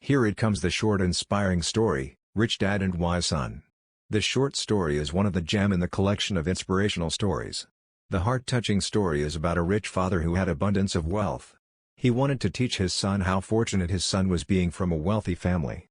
Here it comes, the short inspiring story, Rich Dad and Wise Son. This short story is one of the gem in the collection of inspirational stories. The heart-touching story is about a rich father who had abundance of wealth. He wanted to teach his son how fortunate his son was being from a wealthy family.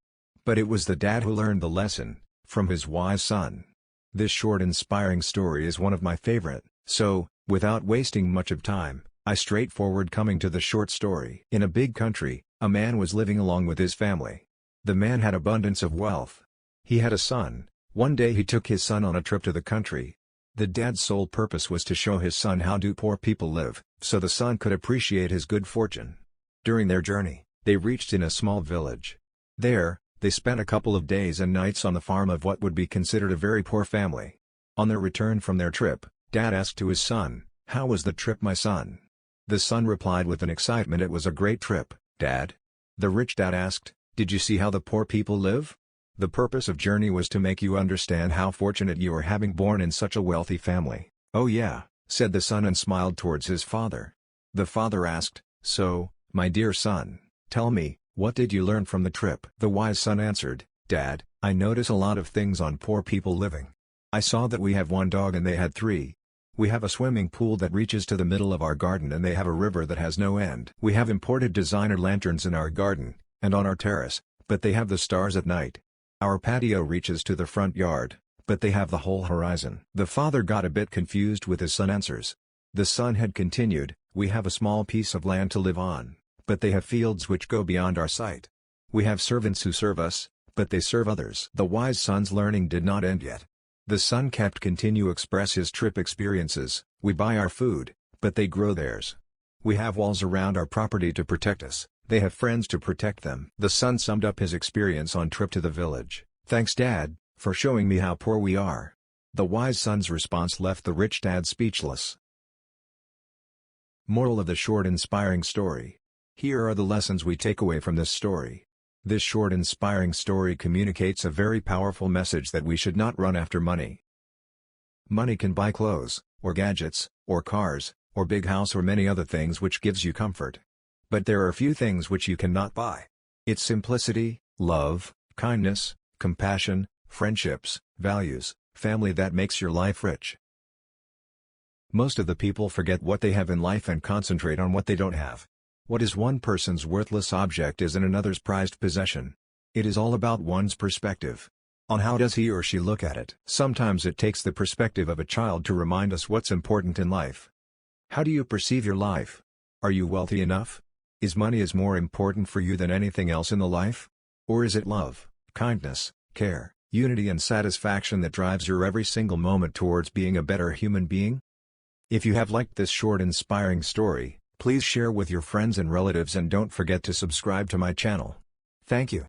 But it was the dad who learned the lesson, from his wise son. This short inspiring story is one of my favorite, so, without wasting much of time, I straightforward coming to the short story. In a big country, a man was living along with his family. The man had abundance of wealth. He had a son. One day he took his son on a trip to the country. The dad's sole purpose was to show his son how do poor people live, so the son could appreciate his good fortune. During their journey, they reached in a small village. There, they spent a couple of days and nights on the farm of what would be considered a very poor family. On their return from their trip, Dad asked to his son, "How was the trip, my son?" The son replied with an excitement, "It was a great trip, Dad." The rich dad asked, "Did you see how the poor people live?" The purpose of journey was to make you understand how fortunate you are having born in such a wealthy family. "Oh yeah," said the son and smiled towards his father. The father asked, "So, my dear son, tell me, what did you learn from the trip?" The wise son answered, "Dad, I notice a lot of things on poor people living. I saw that we have one dog and they had three. We have a swimming pool that reaches to the middle of our garden and they have a river that has no end. We have imported designer lanterns in our garden, and on our terrace, but they have the stars at night. Our patio reaches to the front yard, but they have the whole horizon." The father got a bit confused with his son's answers. The son had continued, "We have a small piece of land to live on, but they have fields which go beyond our sight. We have servants who serve us, but they serve others." The wise son's learning did not end yet. The son kept continue express his trip experiences. "We buy our food, but they grow theirs. We have walls around our property to protect us, they have friends to protect them." The son summed up his experience on trip to the village. "Thanks, Dad, for showing me how poor we are." The wise son's response left the rich dad speechless. Moral of the short inspiring story. Here are the lessons we take away from this story. This short inspiring story communicates a very powerful message that we should not run after money. Money can buy clothes, or gadgets, or cars, or big house, or many other things which gives you comfort. But there are few things which you cannot buy. It's simplicity, love, kindness, compassion, friendships, values, family that makes your life rich. Most of the people forget what they have in life and concentrate on what they don't have. What is one person's worthless object is in another's prized possession. It is all about one's perspective. On how does he or she look at it? Sometimes it takes the perspective of a child to remind us what's important in life. How do you perceive your life? Are you wealthy enough? Is money more important for you than anything else in the life? Or is it love, kindness, care, unity and satisfaction that drives your every single moment towards being a better human being? If you have liked this short inspiring story, please share with your friends and relatives and don't forget to subscribe to my channel. Thank you.